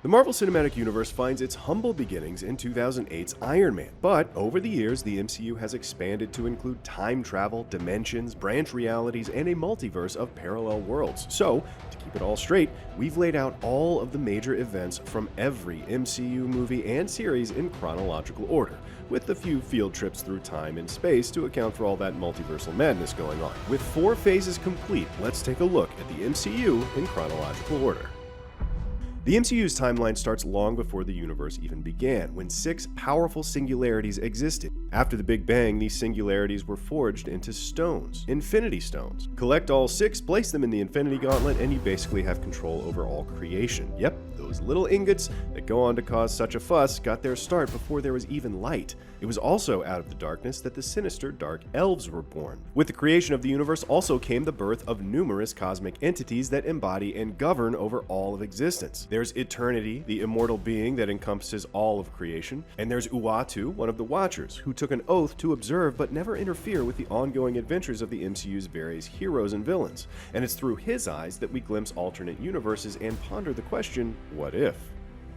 The Marvel Cinematic Universe finds its humble beginnings in 2008's Iron Man, but over the years, the MCU has expanded to include time travel, dimensions, branch realities, and a multiverse of parallel worlds. So, to keep it all straight, we've laid out all of the major events from every MCU movie and series in chronological order, with a few field trips through time and space to account for all that multiversal madness going on. With 4 phases complete, let's take a look at the MCU in chronological order. The MCU's timeline starts long before the universe even began, when 6 powerful singularities existed. After the Big Bang, these singularities were forged into stones, Infinity Stones. Collect all 6, place them in the Infinity Gauntlet, and you basically have control over all creation. Yep, those little ingots that go on to cause such a fuss got their start before there was even light. It was also out of the darkness that the sinister Dark Elves were born. With the creation of the universe also came the birth of numerous cosmic entities that embody and govern over all of existence. There's Eternity, the immortal being that encompasses all of creation, and there's Uatu, one of the Watchers, who took an oath to observe but never interfere with the ongoing adventures of the MCU's various heroes and villains. And it's through his eyes that we glimpse alternate universes and ponder the question, what if?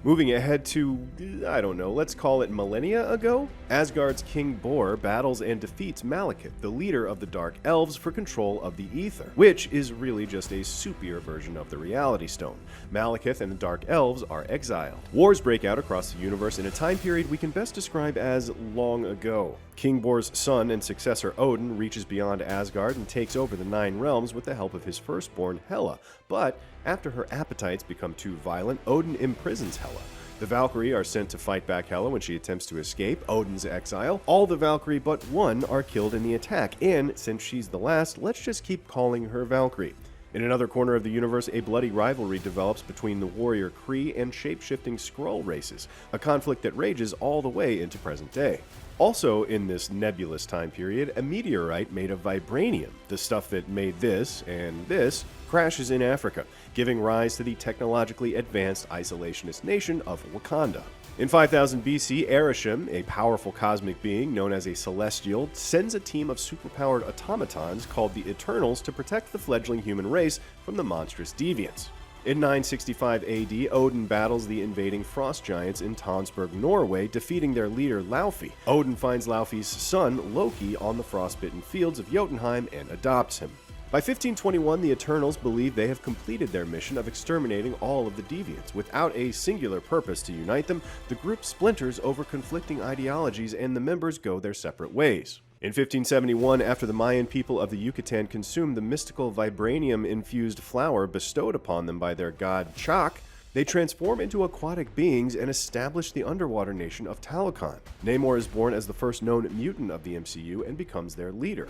Moving ahead to, I don't know, let's call it millennia ago? Asgard's King Bor battles and defeats Malekith, the leader of the Dark Elves, for control of the Ether, which is really just a soupier version of the Reality Stone. Malekith and the Dark Elves are exiled. Wars break out across the universe in a time period we can best describe as long ago. King Bor's son and successor Odin reaches beyond Asgard and takes over the 9 realms with the help of his firstborn Hela, but after her appetites become too violent, Odin imprisons Hela. The Valkyrie are sent to fight back Hela when she attempts to escape Odin's exile. All the Valkyrie but one are killed in the attack, and since she's the last, let's just keep calling her Valkyrie. In another corner of the universe, a bloody rivalry develops between the warrior Kree and shape-shifting Skrull races, a conflict that rages all the way into present day. Also in this nebulous time period, a meteorite made of vibranium, the stuff that made this and this, crashes in Africa, giving rise to the technologically advanced isolationist nation of Wakanda. In 5000 BC, Arishem, a powerful cosmic being known as a Celestial, sends a team of superpowered automatons called the Eternals to protect the fledgling human race from the monstrous deviants. In 965 AD, Odin battles the invading frost giants in Tonsberg, Norway, defeating their leader Laufey. Odin finds Laufey's son, Loki, on the frostbitten fields of Jotunheim and adopts him. By 1521, the Eternals believe they have completed their mission of exterminating all of the deviants. Without a singular purpose to unite them, the group splinters over conflicting ideologies and the members go their separate ways. In 1571, after the Mayan people of the Yucatan consumed the mystical vibranium-infused flower bestowed upon them by their god Chak, they transform into aquatic beings and establish the underwater nation of Talokan. Namor is born as the first known mutant of the MCU and becomes their leader.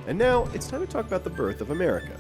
And now, it's time to talk about the birth of America.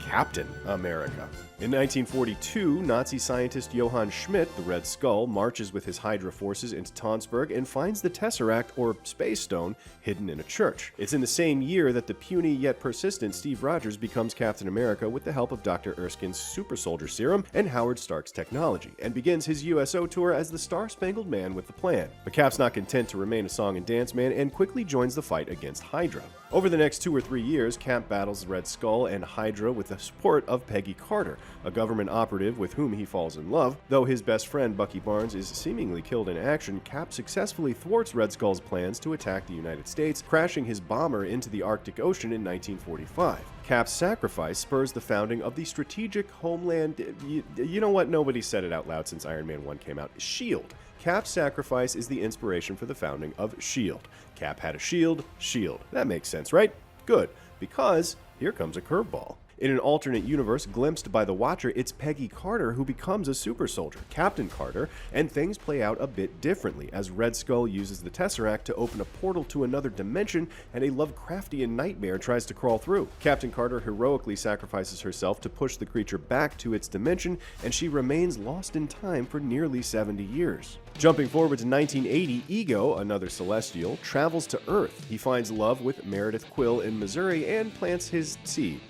Captain America. In 1942, Nazi scientist Johann Schmidt, the Red Skull, marches with his Hydra forces into Tonsberg and finds the Tesseract, or Space Stone, hidden in a church. It's in the same year that the puny yet persistent Steve Rogers becomes Captain America with the help of Dr. Erskine's Super Soldier Serum and Howard Stark's technology, and begins his USO tour as the Star-Spangled Man with the plan. But Cap's not content to remain a song and dance man and quickly joins the fight against Hydra. Over the next 2 or 3 years, Cap battles Red Skull and Hydra with the support of Peggy Carter, a government operative with whom he falls in love. Though his best friend Bucky Barnes is seemingly killed in action, Cap successfully thwarts Red Skull's plans to attack the United States, crashing his bomber into the Arctic Ocean in 1945. Cap's sacrifice spurs the founding of the strategic homeland... You know what? Nobody said it out loud since Iron Man 1 came out. S.H.I.E.L.D. Cap's sacrifice is the inspiration for the founding of S.H.I.E.L.D. Cap had a shield, S.H.I.E.L.D. That makes sense, right? Good, because here comes a curveball. In an alternate universe glimpsed by the Watcher, it's Peggy Carter who becomes a super soldier, Captain Carter, and things play out a bit differently as Red Skull uses the Tesseract to open a portal to another dimension and a Lovecraftian nightmare tries to crawl through. Captain Carter heroically sacrifices herself to push the creature back to its dimension, and she remains lost in time for nearly 70 years. Jumping forward to 1980, Ego, another Celestial, travels to Earth. He finds love with Meredith Quill in Missouri and plants his seed,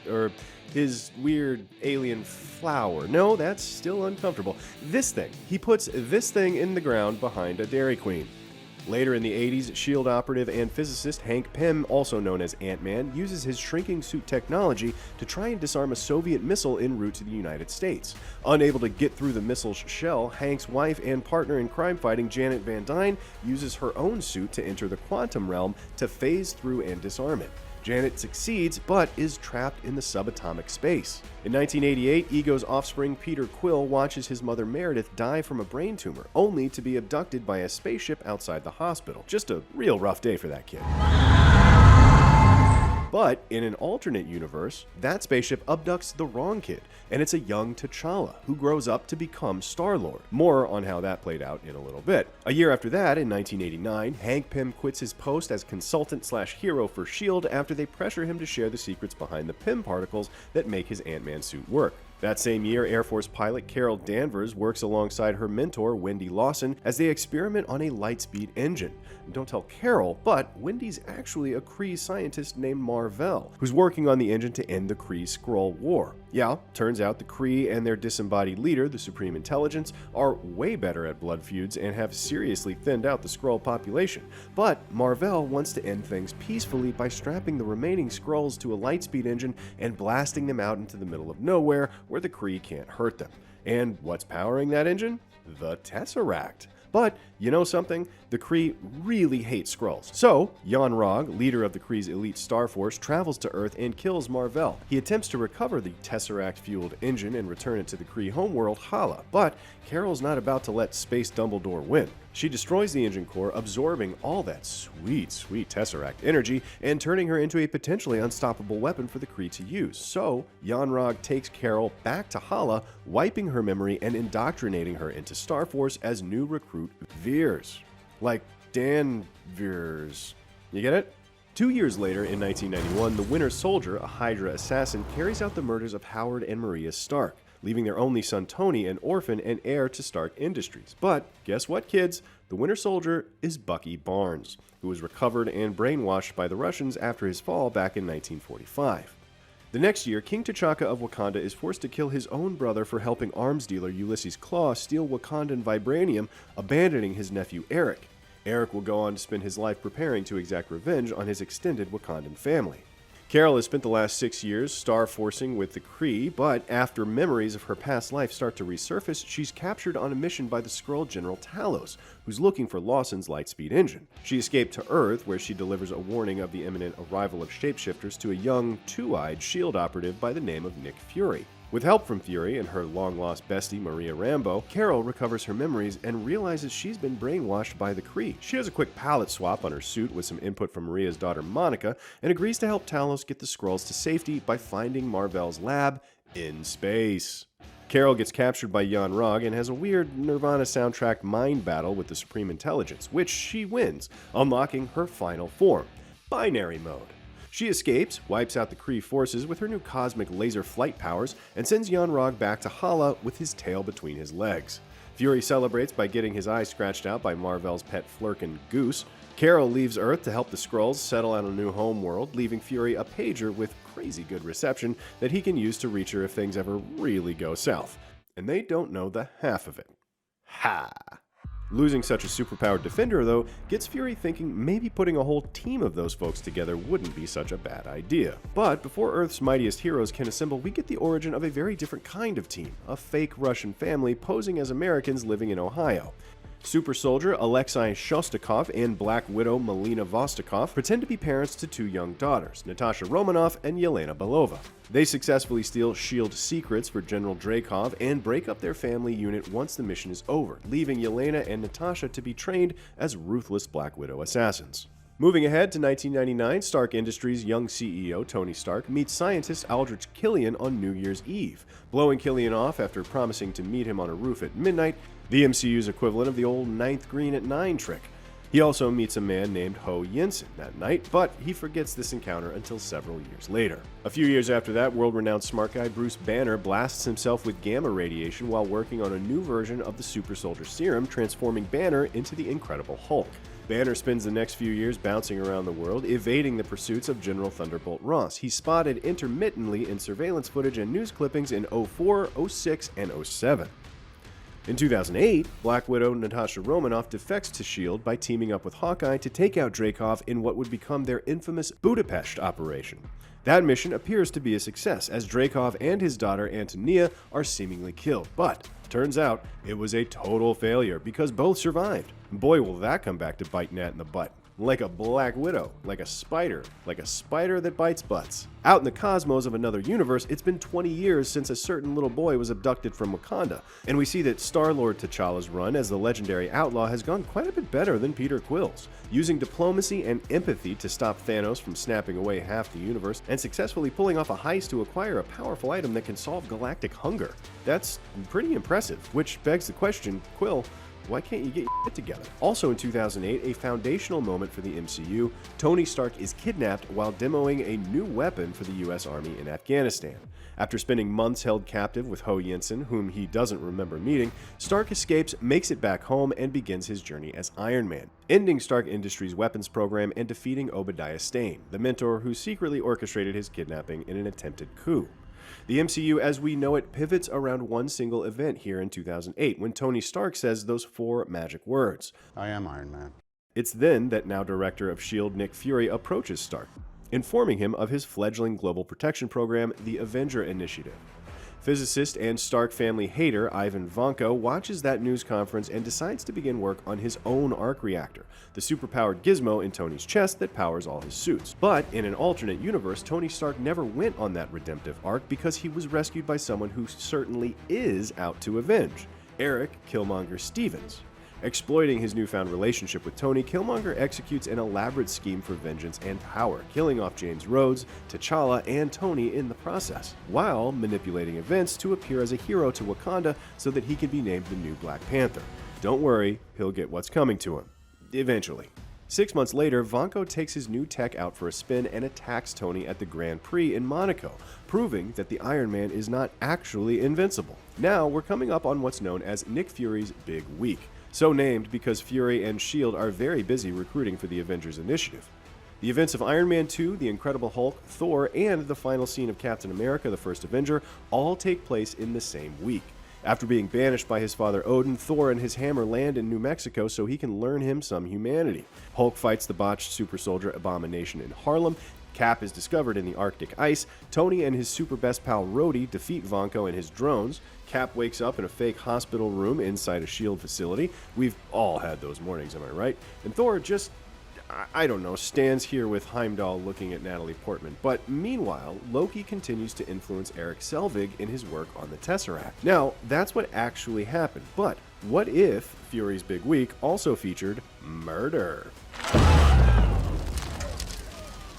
his weird alien flower. No, that's still uncomfortable. This thing. He puts this thing in the ground behind a Dairy Queen. Later in the 80s, S.H.I.E.L.D. operative and physicist Hank Pym, also known as Ant-Man, uses his shrinking suit technology to try and disarm a Soviet missile en route to the United States. Unable to get through the missile's shell, Hank's wife and partner in crime fighting, Janet Van Dyne, uses her own suit to enter the quantum realm to phase through and disarm it. Janet succeeds, but is trapped in the subatomic space. In 1988, Ego's offspring Peter Quill watches his mother Meredith die from a brain tumor, only to be abducted by a spaceship outside the hospital. Just a real rough day for that kid. But in an alternate universe, that spaceship abducts the wrong kid, and it's a young T'Challa, who grows up to become Star-Lord. More on how that played out in a little bit. A year after that, in 1989, Hank Pym quits his post as consultant/hero for S.H.I.E.L.D. after they pressure him to share the secrets behind the Pym particles that make his Ant-Man suit work. That same year, Air Force pilot Carol Danvers works alongside her mentor, Wendy Lawson, as they experiment on a lightspeed engine. And don't tell Carol, but Wendy's actually a Kree scientist named Mar-Vell, who's working on the engine to end the Kree-Skrull War. Yeah, turns out the Kree and their disembodied leader, the Supreme Intelligence, are way better at blood feuds and have seriously thinned out the Skrull population. But Mar-Vell wants to end things peacefully by strapping the remaining Skrulls to a lightspeed engine and blasting them out into the middle of nowhere where the Kree can't hurt them. And what's powering that engine? The Tesseract. But, you know something? The Kree really hate Skrulls. So, Yon-Rogg, leader of the Kree's elite Star Force, travels to Earth and kills Mar-Vell. He attempts to recover the Tesseract-fueled engine and return it to the Kree homeworld, Hala, but Carol's not about to let Space Dumbledore win. She destroys the engine core, absorbing all that sweet Tesseract energy and turning her into a potentially unstoppable weapon for the Kree to use. So, Yon-Rogg takes Carol back to Hala, wiping her memory and indoctrinating her into Star Force as new recruit Veers. Like Dan Veers. You get it? 2 years later, in 1991, the Winter Soldier, a Hydra assassin, carries out the murders of Howard and Maria Stark, leaving their only son Tony an orphan and heir to Stark Industries. But guess what, kids? The Winter Soldier is Bucky Barnes, who was recovered and brainwashed by the Russians after his fall back in 1945. The next year, King T'Chaka of Wakanda is forced to kill his own brother for helping arms dealer Ulysses Klaue steal Wakandan vibranium, abandoning his nephew Eric. Eric will go on to spend his life preparing to exact revenge on his extended Wakandan family. Carol has spent the last 6 years star-forcing with the Kree, but after memories of her past life start to resurface, she's captured on a mission by the Skrull General Talos, who's looking for Lawson's lightspeed engine. She escaped to Earth, where she delivers a warning of the imminent arrival of shapeshifters to a young, two-eyed S.H.I.E.L.D. operative by the name of Nick Fury. With help from Fury and her long-lost bestie Maria Rambeau, Carol recovers her memories and realizes she's been brainwashed by the Kree. She does a quick palette swap on her suit with some input from Maria's daughter Monica and agrees to help Talos get the Skrulls to safety by finding Mar-Vell's lab in space. Carol gets captured by Yon-Rogg and has a weird Nirvana soundtrack mind battle with the Supreme Intelligence, which she wins, unlocking her final form, Binary Mode. She escapes, wipes out the Kree forces with her new cosmic laser flight powers, and sends Yon-Rogg back to Hala with his tail between his legs. Fury celebrates by getting his eye scratched out by Mar-Vell's pet Flurkin Goose. Carol leaves Earth to help the Skrulls settle on a new homeworld, leaving Fury a pager with crazy good reception that he can use to reach her if things ever really go south. And they don't know the half of it. Ha! Losing such a superpowered defender, though, gets Fury thinking maybe putting a whole team of those folks together wouldn't be such a bad idea. But before Earth's mightiest heroes can assemble, we get the origin of a very different kind of team, a fake Russian family posing as Americans living in Ohio. Super Soldier Alexei Shostakov and Black Widow Melina Vostokov pretend to be parents to two young daughters, Natasha Romanoff and Yelena Belova. They successfully steal S.H.I.E.L.D. secrets for General Dreykov and break up their family unit once the mission is over, leaving Yelena and Natasha to be trained as ruthless Black Widow assassins. Moving ahead to 1999, Stark Industries' young CEO, Tony Stark, meets scientist Aldrich Killian on New Year's Eve. Blowing Killian off after promising to meet him on a roof at midnight, the MCU's equivalent of the old ninth green at 9 trick. He also meets a man named Ho Yinsen that night, but he forgets this encounter until several years later. A few years after that, world-renowned smart guy Bruce Banner blasts himself with gamma radiation while working on a new version of the Super Soldier Serum, transforming Banner into the Incredible Hulk. Banner spends the next few years bouncing around the world, evading the pursuits of General Thunderbolt Ross. He's spotted intermittently in surveillance footage and news clippings in 04, 06, and 07. In 2008, Black Widow Natasha Romanoff defects to S.H.I.E.L.D. by teaming up with Hawkeye to take out Dreykov in what would become their infamous Budapest operation. That mission appears to be a success, as Dreykov and his daughter Antonia are seemingly killed, but turns out it was a total failure because both survived. Boy, will that come back to bite Nat in the butt. Like a Black Widow, like a spider that bites butts. Out in the cosmos of another universe, it's been 20 years since a certain little boy was abducted from Wakanda, and we see that Star-Lord T'Challa's run as the legendary outlaw has gone quite a bit better than Peter Quill's, using diplomacy and empathy to stop Thanos from snapping away half the universe, and successfully pulling off a heist to acquire a powerful item that can solve galactic hunger. That's pretty impressive, which begs the question, Quill, why can't you get your shit together? Also in 2008, a foundational moment for the MCU, Tony Stark is kidnapped while demoing a new weapon for the US Army in Afghanistan. After spending months held captive with Ho Yinsen, whom he doesn't remember meeting, Stark escapes, makes it back home, and begins his journey as Iron Man, ending Stark Industries' weapons program and defeating Obadiah Stane, the mentor who secretly orchestrated his kidnapping in an attempted coup. The MCU as we know it pivots around one single event here in 2008 when Tony Stark says those 4 magic words. I am Iron Man. It's then that now director of S.H.I.E.L.D. Nick Fury approaches Stark, informing him of his fledgling global protection program, the Avenger Initiative. Physicist and Stark family hater Ivan Vanko watches that news conference and decides to begin work on his own arc reactor, the superpowered gizmo in Tony's chest that powers all his suits. But in an alternate universe, Tony Stark never went on that redemptive arc because he was rescued by someone who certainly is out to avenge, Eric Killmonger Stevens. Exploiting his newfound relationship with Tony, Killmonger executes an elaborate scheme for vengeance and power, killing off James Rhodes, T'Challa, and Tony in the process, while manipulating events to appear as a hero to Wakanda so that he can be named the new Black Panther. Don't worry, he'll get what's coming to him. Eventually. 6 months later, Vanko takes his new tech out for a spin and attacks Tony at the Grand Prix in Monaco, proving that the Iron Man is not actually invincible. Now, we're coming up on what's known as Nick Fury's Big Week. So named because Fury and S.H.I.E.L.D. are very busy recruiting for the Avengers Initiative. The events of Iron Man 2, The Incredible Hulk, Thor, and the final scene of Captain America, the First Avenger, all take place in the same week. After being banished by his father Odin, Thor and his hammer land in New Mexico so he can learn him some humanity. Hulk fights the botched super soldier Abomination in Harlem. Cap is discovered in the Arctic ice. Tony and his super best pal Rhodey defeat Vanko and his drones. Cap wakes up in a fake hospital room inside a S.H.I.E.L.D. facility. We've all had those mornings, am I right? And Thor just, I don't know, stands here with Heimdall looking at Natalie Portman. But meanwhile, Loki continues to influence Erik Selvig in his work on the Tesseract. Now, that's what actually happened. But what if Fury's Big Week also featured murder?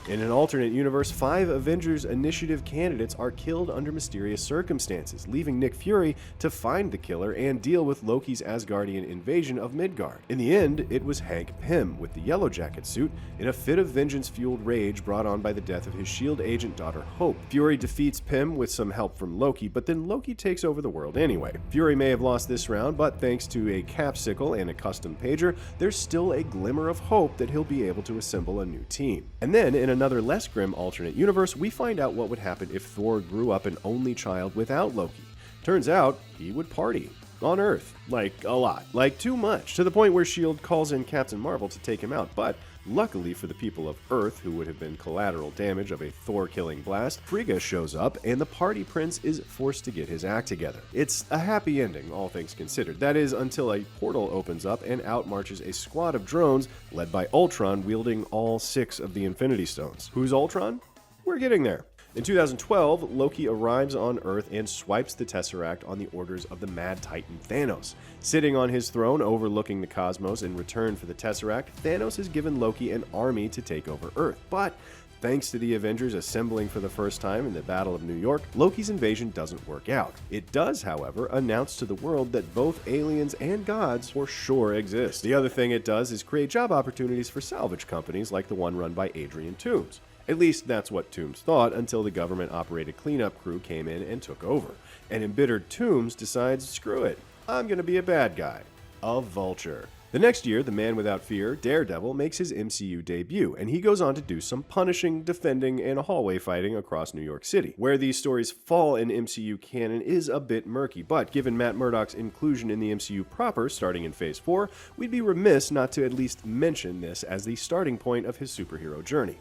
In an alternate universe, 5 Avengers Initiative candidates are killed under mysterious circumstances, leaving Nick Fury to find the killer and deal with Loki's Asgardian invasion of Midgard. In the end, it was Hank Pym with the Yellow Jacket suit in a fit of vengeance-fueled rage brought on by the death of his S.H.I.E.L.D. agent daughter Hope. Fury defeats Pym with some help from Loki, but then Loki takes over the world anyway. Fury may have lost this round, but thanks to a capsicle and a custom pager, there's still a glimmer of hope that he'll be able to assemble a new team. And then, in another less grim alternate universe, we find out what would happen if Thor grew up an only child without Loki. Turns out, he would party. On Earth. Like, a lot. Like, too much. To the point where S.H.I.E.L.D. calls in Captain Marvel to take him out. But, luckily for the people of Earth, who would have been collateral damage of a Thor-killing blast, Frigga shows up, and the party prince is forced to get his act together. It's a happy ending, all things considered. That is, until a portal opens up, and out marches a squad of drones, led by Ultron, wielding all 6 of the Infinity Stones. Who's Ultron? We're getting there. In 2012, Loki arrives on Earth and swipes the Tesseract on the orders of the Mad Titan Thanos. Sitting on his throne overlooking the cosmos in return for the Tesseract, Thanos has given Loki an army to take over Earth. But thanks to the Avengers assembling for the first time in the Battle of New York, Loki's invasion doesn't work out. It does, however, announce to the world that both aliens and gods for sure exist. The other thing it does is create job opportunities for salvage companies like the one run by Adrian Toomes. At least that's what Toomes thought until the government-operated cleanup crew came in and took over. And embittered Toomes decides, screw it, I'm gonna be a bad guy. A vulture. The next year, the Man Without Fear, Daredevil, makes his MCU debut, and he goes on to do some punishing, defending, and hallway fighting across New York City. Where these stories fall in MCU canon is a bit murky, but given Matt Murdock's inclusion in the MCU proper starting in Phase 4, we'd be remiss not to at least mention this as the starting point of his superhero journey.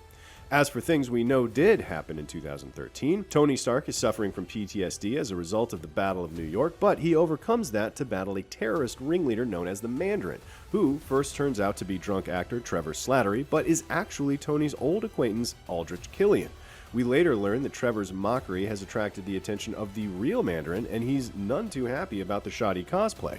As for things we know did happen in 2013, Tony Stark is suffering from PTSD as a result of the Battle of New York, but he overcomes that to battle a terrorist ringleader known as the Mandarin, who first turns out to be drunk actor Trevor Slattery, but is actually Tony's old acquaintance Aldrich Killian. We later learn that Trevor's mockery has attracted the attention of the real Mandarin, and he's none too happy about the shoddy cosplay.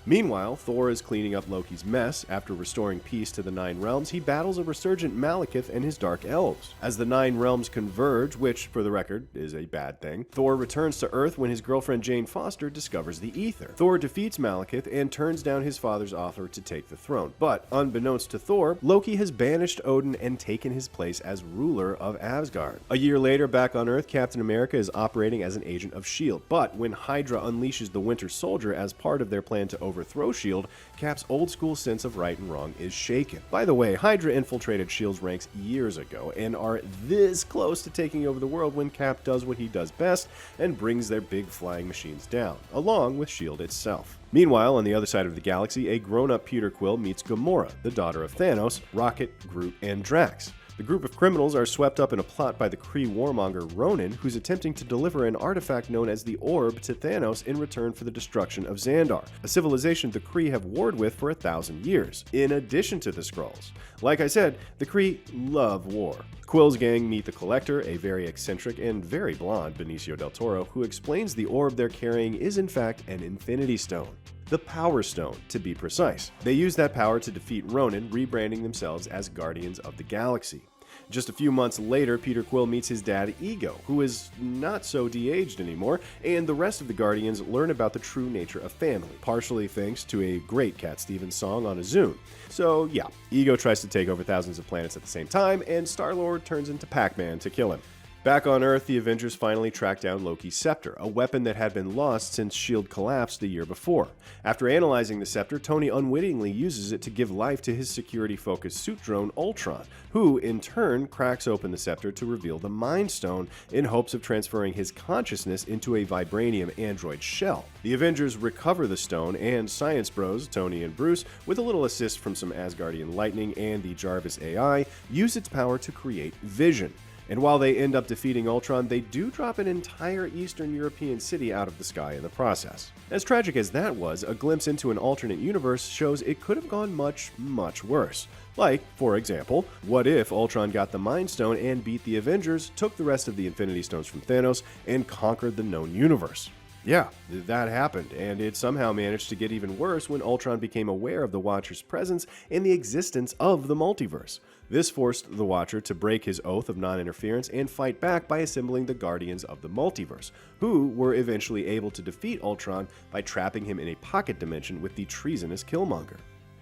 Meanwhile, Thor is cleaning up Loki's mess. After restoring peace to the Nine Realms, he battles a resurgent Malekith and his Dark Elves. As the Nine Realms converge, which, for the record, is a bad thing, Thor returns to Earth when his girlfriend Jane Foster discovers the Ether. Thor defeats Malekith and turns down his father's offer to take the throne. But, unbeknownst to Thor, Loki has banished Odin and taken his place as ruler of Asgard. A year later, back on Earth, Captain America is operating as an agent of S.H.I.E.L.D., but when Hydra unleashes the Winter Soldier as part of their plan to overthrow S.H.I.E.L.D., Cap's old-school sense of right and wrong is shaken. By the way, Hydra infiltrated S.H.I.E.L.D.'s ranks years ago and are this close to taking over the world when Cap does what he does best and brings their big flying machines down, along with S.H.I.E.L.D. itself. Meanwhile, on the other side of the galaxy, a grown-up Peter Quill meets Gamora, the daughter of Thanos, Rocket, Groot, and Drax. The group of criminals are swept up in a plot by the Kree warmonger Ronan, who's attempting to deliver an artifact known as the Orb to Thanos in return for the destruction of Xandar, a civilization the Kree have warred with for 1,000 years, in addition to the Skrulls. Like I said, the Kree love war. Quill's gang meet the Collector, a very eccentric and very blonde Benicio del Toro, who explains the orb they're carrying is in fact an Infinity Stone. The Power Stone, to be precise. They use that power to defeat Ronan, rebranding themselves as Guardians of the Galaxy. Just a few months later, Peter Quill meets his dad, Ego, who is not so de-aged anymore, and the rest of the Guardians learn about the true nature of family, partially thanks to a great Cat Stevens song on a Zune. So yeah, Ego tries to take over thousands of planets at the same time, and Star-Lord turns into Pac-Man to kill him. Back on Earth, the Avengers finally track down Loki's scepter, a weapon that had been lost since S.H.I.E.L.D. collapsed the year before. After analyzing the scepter, Tony unwittingly uses it to give life to his security-focused suit drone, Ultron, who, in turn, cracks open the scepter to reveal the Mind Stone in hopes of transferring his consciousness into a vibranium android shell. The Avengers recover the stone, and Science Bros, Tony and Bruce, with a little assist from some Asgardian lightning and the Jarvis AI, use its power to create Vision. And while they end up defeating Ultron, they do drop an entire Eastern European city out of the sky in the process. As tragic as that was, a glimpse into an alternate universe shows it could have gone much, much worse. Like, for example, what if Ultron got the Mind Stone and beat the Avengers, took the rest of the Infinity Stones from Thanos, and conquered the known universe? Yeah, that happened, and it somehow managed to get even worse when Ultron became aware of the Watcher's presence and the existence of the multiverse. This forced the Watcher to break his oath of non-interference and fight back by assembling the Guardians of the Multiverse, who were eventually able to defeat Ultron by trapping him in a pocket dimension with the treasonous Killmonger.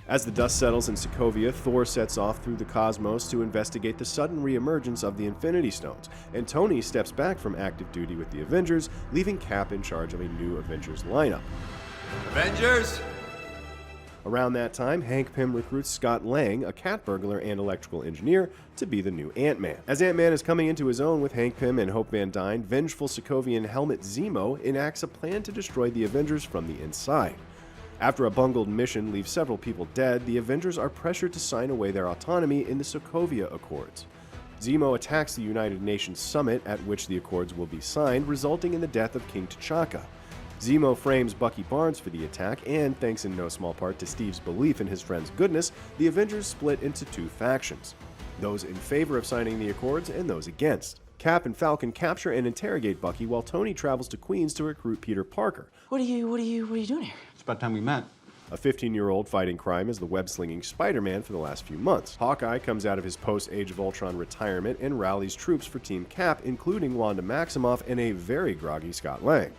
As the dust settles in Sokovia, Thor sets off through the cosmos to investigate the sudden reemergence of the Infinity Stones, and Tony steps back from active duty with the Avengers, leaving Cap in charge of a new Avengers lineup. Avengers! Around that time, Hank Pym recruits Scott Lang, a cat burglar and electrical engineer, to be the new Ant-Man. As Ant-Man is coming into his own with Hank Pym and Hope Van Dyne, vengeful Sokovian Helmut Zemo enacts a plan to destroy the Avengers from the inside. After a bungled mission leaves several people dead, the Avengers are pressured to sign away their autonomy in the Sokovia Accords. Zemo attacks the United Nations summit at which the Accords will be signed, resulting in the death of King T'Chaka. Zemo frames Bucky Barnes for the attack, and thanks in no small part to Steve's belief in his friend's goodness, the Avengers split into two factions. Those in favor of signing the Accords and those against. Cap and Falcon capture and interrogate Bucky while Tony travels to Queens to recruit Peter Parker. What are you doing here? It's about time we met. A 15-year-old fighting crime as the web-slinging Spider-Man for the last few months. Hawkeye comes out of his post-Age of Ultron retirement and rallies troops for Team Cap, including Wanda Maximoff and a very groggy Scott Lang.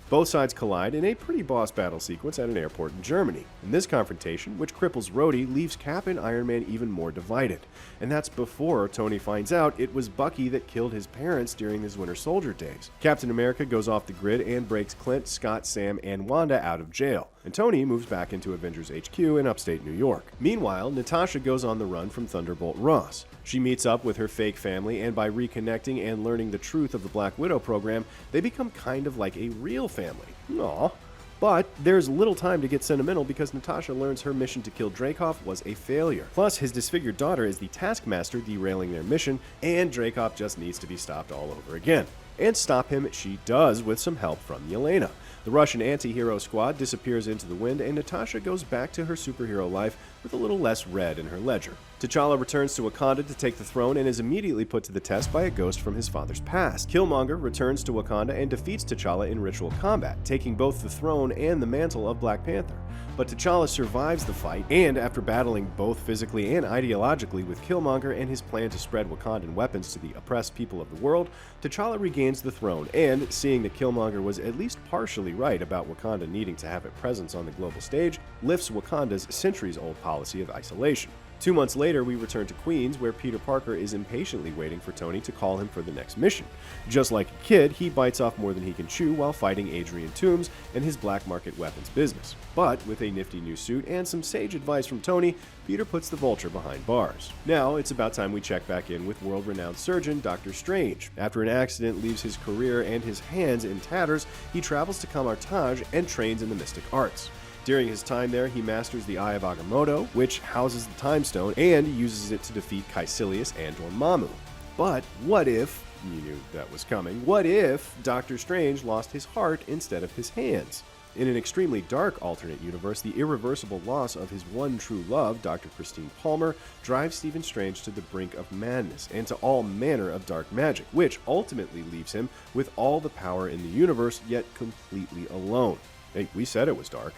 Both sides collide in a pretty boss battle sequence at an airport in Germany. And this confrontation, which cripples Rhodey, leaves Cap and Iron Man even more divided. And that's before Tony finds out it was Bucky that killed his parents during his Winter Soldier days. Captain America goes off the grid and breaks Clint, Scott, Sam, and Wanda out of jail. and Tony moves back into Avengers HQ in upstate New York. Meanwhile, Natasha goes on the run from Thunderbolt Ross. She meets up with her fake family, and by reconnecting and learning the truth of the Black Widow program, they become kind of like a real family. Aww. But there's little time to get sentimental because Natasha learns her mission to kill Dreykov was a failure. Plus, his disfigured daughter is the taskmaster derailing their mission, and Dreykov just needs to be stopped all over again. And stop him she does with some help from Yelena. The Russian anti-hero squad disappears into the wind, and Natasha goes back to her superhero life with a little less red in her ledger. T'Challa returns to Wakanda to take the throne and is immediately put to the test by a ghost from his father's past. Killmonger returns to Wakanda and defeats T'Challa in ritual combat, taking both the throne and the mantle of Black Panther. But T'Challa survives the fight, and after battling both physically and ideologically with Killmonger and his plan to spread Wakandan weapons to the oppressed people of the world, T'Challa regains the throne, and seeing that Killmonger was at least partially right about Wakanda needing to have a presence on the global stage, lifts Wakanda's centuries-old policy of isolation. 2 months later, we return to Queens, where Peter Parker is impatiently waiting for Tony to call him for the next mission. Just like a kid, he bites off more than he can chew while fighting Adrian Toomes and his black market weapons business. But with a nifty new suit and some sage advice from Tony, Peter puts the Vulture behind bars. Now, it's about time we check back in with world-renowned surgeon Dr. Strange. After an accident leaves his career and his hands in tatters, he travels to Kamartaj and trains in the mystic arts. During his time there, he masters the Eye of Agamotto, which houses the Time Stone, and uses it to defeat Caecilius and Dormammu. But what if, you knew that was coming, what if Doctor Strange lost his heart instead of his hands? In an extremely dark alternate universe, the irreversible loss of his one true love, Dr. Christine Palmer, drives Stephen Strange to the brink of madness and to all manner of dark magic, which ultimately leaves him with all the power in the universe, yet completely alone. Hey, we said it was dark.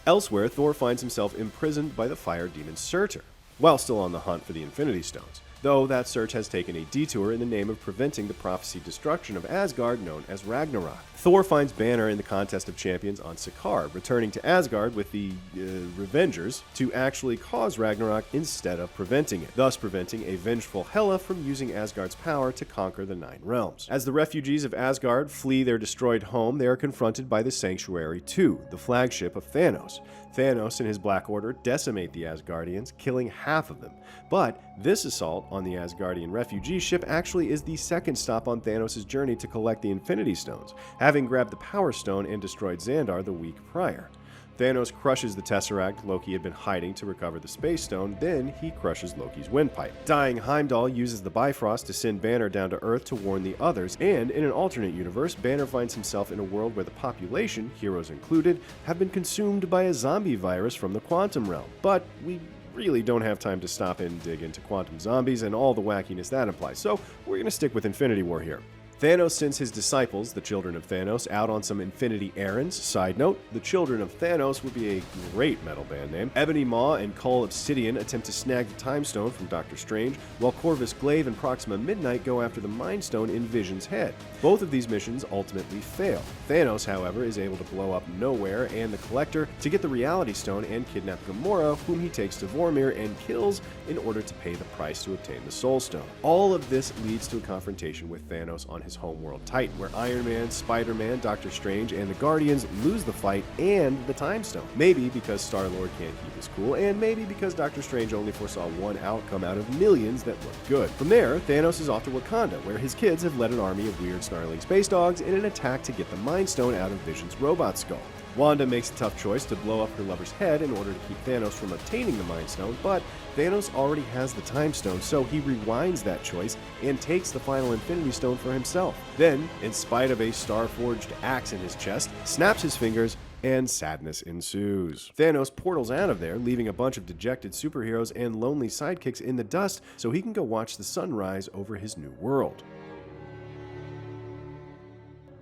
Elsewhere, Thor finds himself imprisoned by the fire demon Surtur, while still on the hunt for the Infinity Stones, though that search has taken a detour in the name of preventing the prophesied destruction of Asgard known as Ragnarok. Thor finds Banner in the Contest of Champions on Sakaar, returning to Asgard with the Avengers to actually cause Ragnarok instead of preventing it, thus preventing a vengeful Hela from using Asgard's power to conquer the Nine Realms. As the refugees of Asgard flee their destroyed home, they are confronted by the Sanctuary 2, the flagship of Thanos. Thanos and his Black Order decimate the Asgardians, killing half of them. But this assault on the Asgardian refugee ship actually is the second stop on Thanos' journey to collect the Infinity Stones, having grabbed the Power Stone and destroyed Xandar the week prior. Thanos crushes the Tesseract Loki had been hiding to recover the Space Stone, then he crushes Loki's windpipe. Dying Heimdall uses the Bifrost to send Banner down to Earth to warn the others, and in an alternate universe, Banner finds himself in a world where the population, heroes included, have been consumed by a zombie virus from the Quantum Realm. But we really don't have time to stop and dig into quantum zombies and all the wackiness that implies, so we're going to stick with Infinity War here. Thanos sends his disciples, the Children of Thanos, out on some Infinity errands. Side note, the Children of Thanos would be a great metal band name. Ebony Maw and Cull Obsidian attempt to snag the Time Stone from Doctor Strange, while Corvus Glaive and Proxima Midnight go after the Mind Stone in Vision's head. Both of these missions ultimately fail. Thanos, however, is able to blow up Nowhere and the Collector to get the Reality Stone and kidnap Gamora, whom he takes to Vormir and kills in order to pay the price to obtain the Soul Stone. All of this leads to a confrontation with Thanos on his homeworld Titan, where Iron Man, Spider-Man, Doctor Strange, and the Guardians lose the fight and the Time Stone. Maybe because Star-Lord can't keep his cool, and maybe because Doctor Strange only foresaw one outcome out of millions that looked good. From there, Thanos is off to Wakanda, where his kids have led an army of weird snarling space dogs in an attack to get the Mind Stone out of Vision's robot skull. Wanda makes a tough choice to blow up her lover's head in order to keep Thanos from obtaining the Mind Stone, but Thanos already has the Time Stone, so he rewinds that choice and takes the final Infinity Stone for himself. Then, in spite of a star-forged axe in his chest, snaps his fingers, and sadness ensues. Thanos portals out of there, leaving a bunch of dejected superheroes and lonely sidekicks in the dust so he can go watch the sun rise over his new world.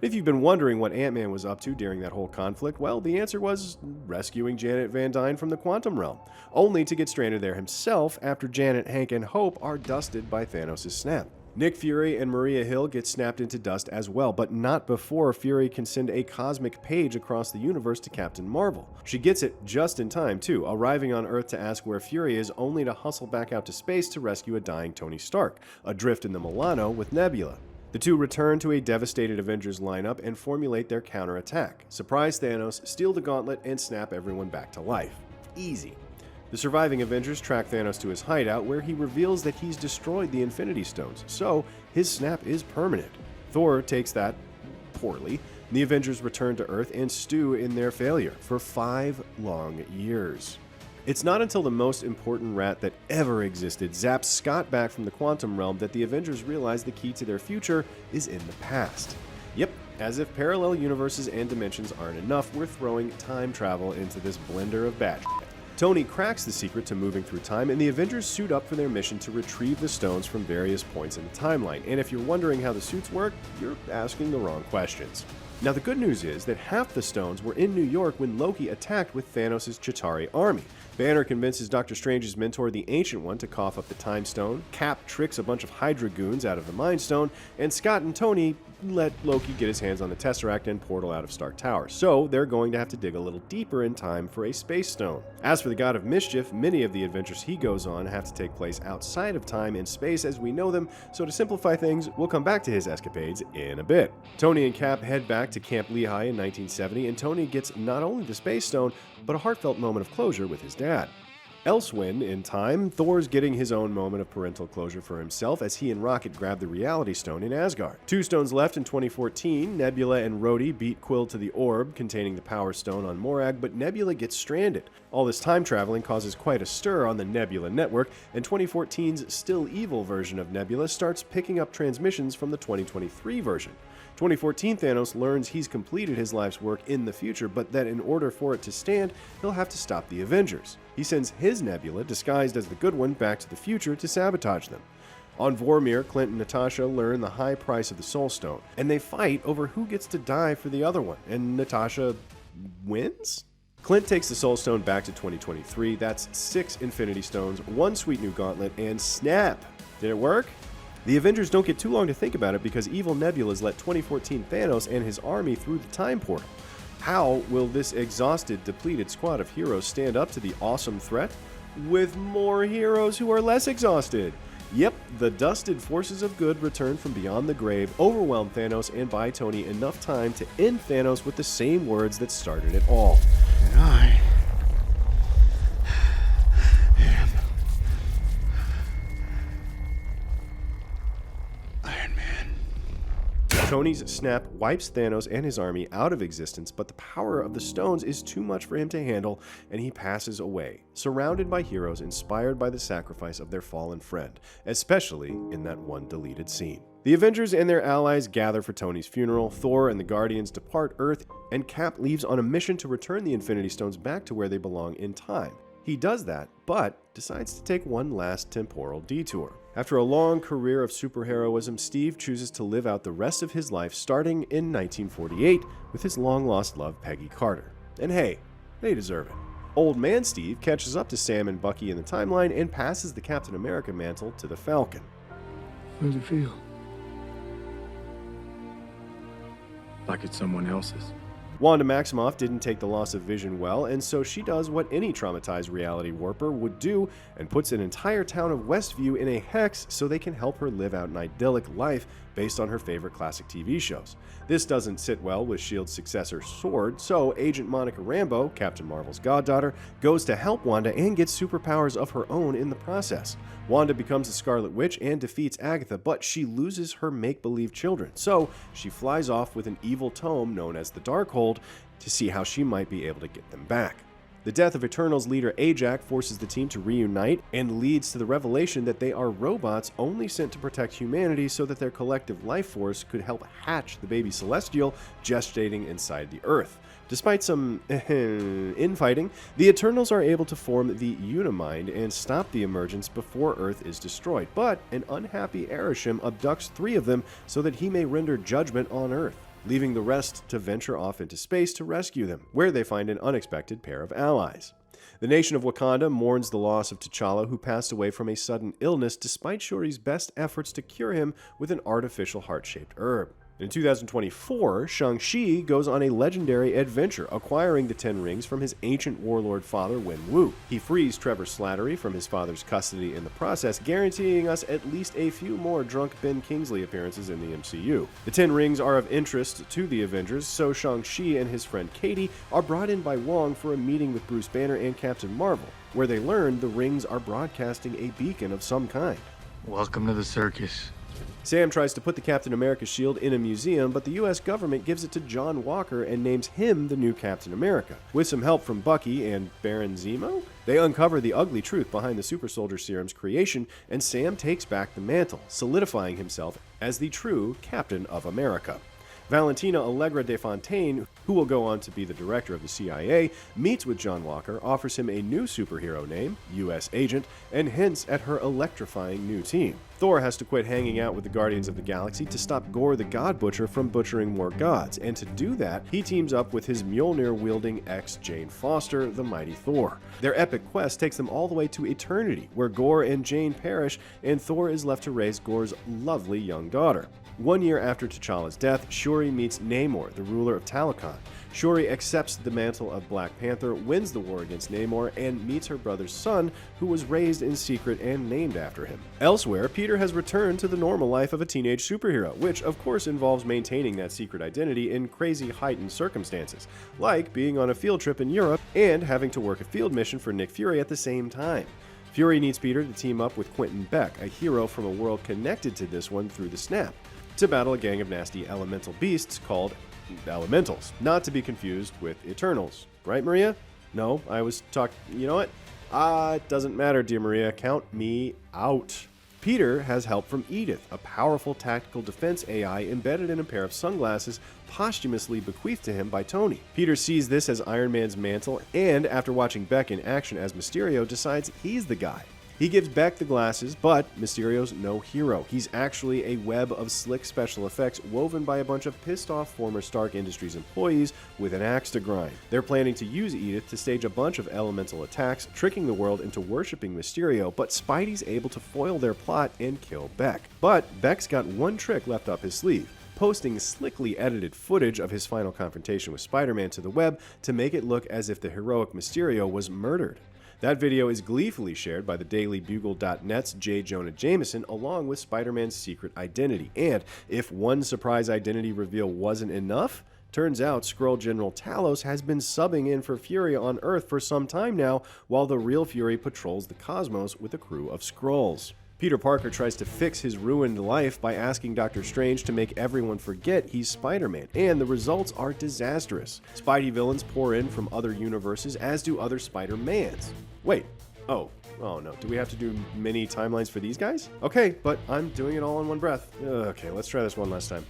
If you've been wondering what Ant-Man was up to during that whole conflict, well, the answer was rescuing Janet Van Dyne from the Quantum Realm, only to get stranded there himself after Janet, Hank, and Hope are dusted by Thanos' snap. Nick Fury and Maria Hill get snapped into dust as well, but not before Fury can send a cosmic page across the universe to Captain Marvel. She gets it just in time, too, arriving on Earth to ask where Fury is, only to hustle back out to space to rescue a dying Tony Stark, adrift in the Milano with Nebula. The two return to a devastated Avengers lineup and formulate their counterattack, surprise Thanos, steal the gauntlet, and snap everyone back to life. Easy. The surviving Avengers track Thanos to his hideout, where he reveals that he's destroyed the Infinity Stones, so his snap is permanent. Thor takes that poorly. The Avengers return to Earth and stew in their failure for 5 long years. It's not until the most important rat that ever existed zaps Scott back from the quantum realm that the Avengers realize the key to their future is in the past. Yep, as if parallel universes and dimensions aren't enough, we're throwing time travel into this blender of bad shit. Tony cracks the secret to moving through time, and the Avengers suit up for their mission to retrieve the stones from various points in the timeline. And if you're wondering how the suits work, you're asking the wrong questions. Now, the good news is that half the stones were in New York when Loki attacked with Thanos' Chitauri army. Banner convinces Doctor Strange's mentor, the Ancient One, to cough up the Time Stone. Cap tricks a bunch of Hydra goons out of the Mind Stone, and Scott and Tony let Loki get his hands on the Tesseract and portal out of Stark Tower. So they're going to have to dig a little deeper in time for a Space Stone. As for the God of Mischief, many of the adventures he goes on have to take place outside of time and space as we know them, so to simplify things, we'll come back to his escapades in a bit. Tony and Cap head back to Camp Lehigh in 1970, and Tony gets not only the Space Stone, but a heartfelt moment of closure with his dad. Elsewhere in time, Thor's getting his own moment of parental closure for himself as he and Rocket grab the Reality Stone in Asgard. 2 stones left in 2014, Nebula and Rhodey beat Quill to the orb containing the Power Stone on Morag, but Nebula gets stranded. All this time traveling causes quite a stir on the Nebula network, and 2014's still evil version of Nebula starts picking up transmissions from the 2023 version. 2014 Thanos learns he's completed his life's work in the future, but that in order for it to stand, he'll have to stop the Avengers. He sends his Nebula, disguised as the good one, back to the future to sabotage them. On Vormir, Clint and Natasha learn the high price of the Soul Stone, and they fight over who gets to die for the other one, and Natasha wins? Clint takes the Soul Stone back to 2023, that's 6 Infinity Stones, 1 sweet new gauntlet, and snap! Did it work? The Avengers don't get too long to think about it because evil Nebulas let 2014 Thanos and his army through the time portal. How will this exhausted, depleted squad of heroes stand up to the awesome threat? With more heroes who are less exhausted. Yep, the dusted forces of good return from beyond the grave, overwhelm Thanos, and buy Tony enough time to end Thanos with the same words that started it all. And I am Iron Man. Tony's snap wipes Thanos and his army out of existence, but the power of the stones is too much for him to handle, and he passes away, surrounded by heroes inspired by the sacrifice of their fallen friend, especially in that one deleted scene. The Avengers and their allies gather for Tony's funeral, Thor and the Guardians depart Earth, and Cap leaves on a mission to return the Infinity Stones back to where they belong in time. He does that, but decides to take one last temporal detour. After a long career of superheroism, Steve chooses to live out the rest of his life starting in 1948 with his long-lost love Peggy Carter. And hey, they deserve it. Old Man Steve catches up to Sam and Bucky in the timeline and passes the Captain America mantle to the Falcon. How does it feel? Like it's someone else's. Wanda Maximoff didn't take the loss of Vision well, and so she does what any traumatized reality warper would do and puts an entire town of Westview in a hex so they can help her live out an idyllic life based on her favorite classic TV shows. This doesn't sit well with S.H.I.E.L.'s successor, S.W.O.R.D., so Agent Monica Rambeau, Captain Marvel's goddaughter, goes to help Wanda and gets superpowers of her own in the process. Wanda becomes a Scarlet Witch and defeats Agatha, but she loses her make-believe children, so she flies off with an evil tome known as the Darkhold to see how she might be able to get them back. The death of Eternals leader Ajak forces the team to reunite and leads to the revelation that they are robots only sent to protect humanity so that their collective life force could help hatch the baby Celestial gestating inside the Earth. Despite some infighting, the Eternals are able to form the Unimind and stop the emergence before Earth is destroyed, but an unhappy Arishem abducts 3 of them so that he may render judgment on Earth, leaving the rest to venture off into space to rescue them, where they find an unexpected pair of allies. The nation of Wakanda mourns the loss of T'Challa, who passed away from a sudden illness despite Shuri's best efforts to cure him with an artificial heart-shaped herb. In 2024, Shang-Chi goes on a legendary adventure, acquiring the 10 rings from his ancient warlord father, Wen-Wu. He frees Trevor Slattery from his father's custody in the process, guaranteeing us at least a few more drunk Ben Kingsley appearances in the MCU. The 10 rings are of interest to the Avengers, so Shang-Chi and his friend Katie are brought in by Wong for a meeting with Bruce Banner and Captain Marvel, where they learn the rings are broadcasting a beacon of some kind. Welcome to the circus. Sam tries to put the Captain America shield in a museum, but the US government gives it to John Walker and names him the new Captain America. With some help from Bucky and Baron Zemo, they uncover the ugly truth behind the Super Soldier Serum's creation, and Sam takes back the mantle, solidifying himself as the true Captain of America. Valentina Allegra de Fontaine, who will go on to be the director of the CIA, meets with John Walker, offers him a new superhero name, U.S. Agent, and hints at her electrifying new team. Thor has to quit hanging out with the Guardians of the Galaxy to stop Gore the God Butcher from butchering more gods, and to do that, he teams up with his Mjolnir-wielding ex-Jane Foster, the mighty Thor. Their epic quest takes them all the way to eternity, where Gore and Jane perish, and Thor is left to raise Gore's lovely young daughter. 1 year after T'Challa's death, Shuri meets Namor, the ruler of Talokan. Shuri accepts the mantle of Black Panther, wins the war against Namor, and meets her brother's son, who was raised in secret and named after him. Elsewhere, Peter has returned to the normal life of a teenage superhero, which of course involves maintaining that secret identity in crazy heightened circumstances, like being on a field trip in Europe and having to work a field mission for Nick Fury at the same time. Fury needs Peter to team up with Quentin Beck, a hero from a world connected to this one through the Snap, to battle a gang of nasty elemental beasts called Elementals, not to be confused with Eternals. Right, Maria? No, I was you know what? It doesn't matter, dear Maria. Count me out. Peter has help from Edith, a powerful tactical defense AI embedded in a pair of sunglasses posthumously bequeathed to him by Tony. Peter sees this as Iron Man's mantle, and after watching Beck in action as Mysterio, decides he's the guy. He gives Beck the glasses, but Mysterio's no hero. He's actually a web of slick special effects woven by a bunch of pissed-off former Stark Industries employees with an axe to grind. They're planning to use Edith to stage a bunch of elemental attacks, tricking the world into worshipping Mysterio, but Spidey's able to foil their plot and kill Beck. But Beck's got one trick left up his sleeve, posting slickly edited footage of his final confrontation with Spider-Man to the web to make it look as if the heroic Mysterio was murdered. That video is gleefully shared by the DailyBugle.net's J. Jonah Jameson along with Spider-Man's secret identity. And if one surprise identity reveal wasn't enough, turns out Skrull General Talos has been subbing in for Fury on Earth for some time now, while the real Fury patrols the cosmos with a crew of Skrulls. Peter Parker tries to fix his ruined life by asking Doctor Strange to make everyone forget he's Spider-Man, and the results are disastrous. Spidey villains pour in from other universes, as do other Spider-Mans. Wait, oh no, do we have to do mini timelines for these guys? Okay, but I'm doing it all in one breath. Okay, let's try this one last time.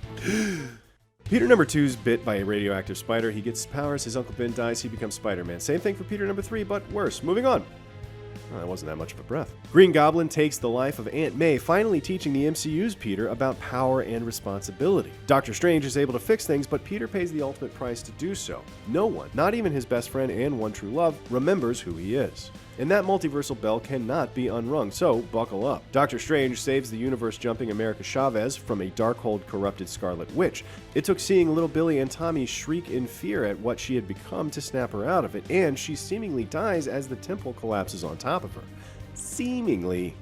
Peter number 2's bit by a radioactive spider. He gets his powers, his Uncle Ben dies, he becomes Spider-Man. Same thing for Peter number 3, but worse. Moving on. Oh, that wasn't that much of a breath. Green Goblin takes the life of Aunt May, finally teaching the MCU's Peter about power and responsibility. Doctor Strange is able to fix things, but Peter pays the ultimate price to do so. No one, not even his best friend and one true love, remembers who he is. And that multiversal bell cannot be unrung, so buckle up. Doctor Strange saves the universe-jumping America Chavez from a Darkhold corrupted Scarlet Witch. It took seeing little Billy and Tommy shriek in fear at what she had become to snap her out of it, and she seemingly dies as the temple collapses on top of her. Seemingly.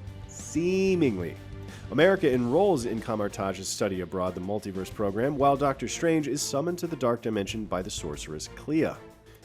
America enrolls in Kamartaj's study abroad the multiverse program, while Doctor Strange is summoned to the Dark Dimension by the sorceress Clea.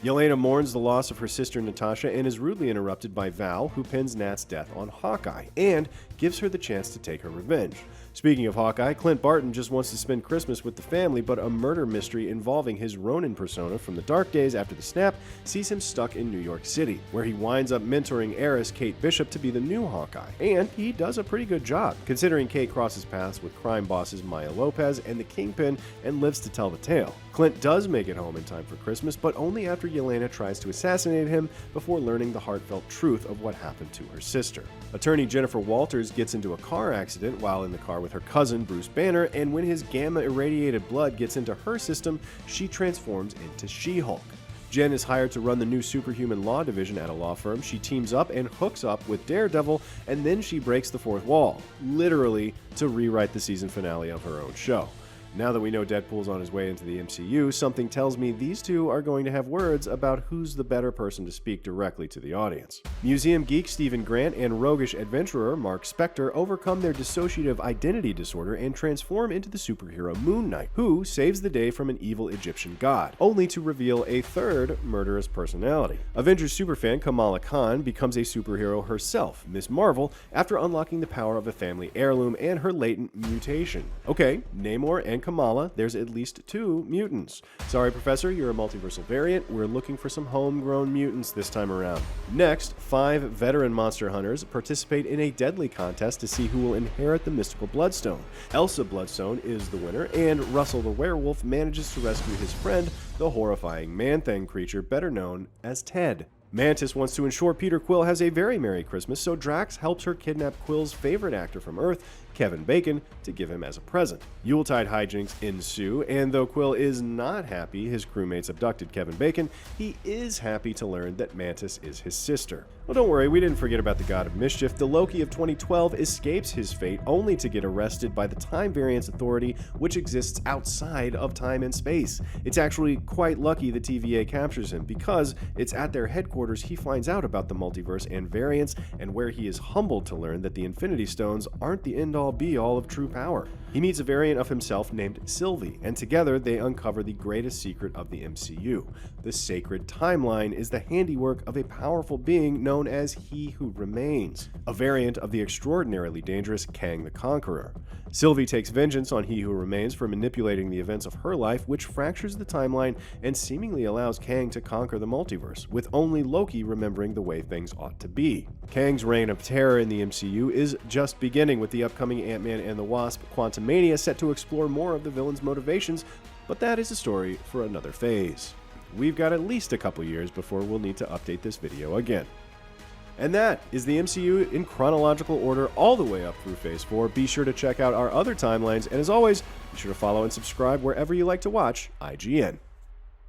Yelena mourns the loss of her sister Natasha and is rudely interrupted by Val, who pins Nat's death on Hawkeye, and gives her the chance to take her revenge. Speaking of Hawkeye, Clint Barton just wants to spend Christmas with the family, but a murder mystery involving his Ronin persona from the dark days after the Snap sees him stuck in New York City, where he winds up mentoring heiress Kate Bishop to be the new Hawkeye. And he does a pretty good job, considering Kate crosses paths with crime bosses Maya Lopez and the Kingpin and lives to tell the tale. Clint does make it home in time for Christmas, but only after Yelena tries to assassinate him before learning the heartfelt truth of what happened to her sister. Attorney Jennifer Walters gets into a car accident while in the car with her cousin Bruce Banner, and when his gamma-irradiated blood gets into her system, she transforms into She-Hulk. Jen is hired to run the new superhuman law division at a law firm. She teams up and hooks up with Daredevil, and then she breaks the fourth wall, literally to rewrite the season finale of her own show. Now that we know Deadpool's on his way into the MCU, something tells me these two are going to have words about who's the better person to speak directly to the audience. Museum geek Stephen Grant and roguish adventurer Mark Spector overcome their dissociative identity disorder and transform into the superhero Moon Knight, who saves the day from an evil Egyptian god, only to reveal a third murderous personality. Avengers superfan Kamala Khan becomes a superhero herself, Ms. Marvel, after unlocking the power of a family heirloom and her latent mutation. Okay, Namor and Kamala, there's at least 2 mutants. Sorry, Professor, you're a multiversal variant. We're looking for some homegrown mutants this time around. Next, 5 veteran monster hunters participate in a deadly contest to see who will inherit the mystical Bloodstone. Elsa Bloodstone is the winner, and Russell the werewolf manages to rescue his friend, the horrifying Man-Thing creature better known as Ted. Mantis wants to ensure Peter Quill has a very Merry Christmas, so Drax helps her kidnap Quill's favorite actor from Earth, Kevin Bacon, to give him as a present. Yuletide hijinks ensue, and though Quill is not happy his crewmates abducted Kevin Bacon, he is happy to learn that Mantis is his sister. Well, don't worry, we didn't forget about the God of Mischief. The Loki of 2012 escapes his fate only to get arrested by the Time Variance Authority, which exists outside of time and space. It's actually quite lucky the TVA captures him, because it's at their headquarters he finds out about the multiverse and variants, and where he is humbled to learn that the Infinity Stones aren't the end-all be-all of true power. He meets a variant of himself named Sylvie, and together they uncover the greatest secret of the MCU. The sacred timeline is the handiwork of a powerful being known as He Who Remains, a variant of the extraordinarily dangerous Kang the Conqueror. Sylvie takes vengeance on He Who Remains for manipulating the events of her life, which fractures the timeline and seemingly allows Kang to conquer the multiverse, with only Loki remembering the way things ought to be. Kang's reign of terror in the MCU is just beginning, with the upcoming Ant-Man and the Wasp Quantumania set to explore more of the villain's motivations, but that is a story for another phase. We've got at least a couple years before we'll need to update this video again. And that is the MCU in chronological order all the way up through Phase 4. Be sure to check out our other timelines, and as always, be sure to follow and subscribe wherever you like to watch IGN.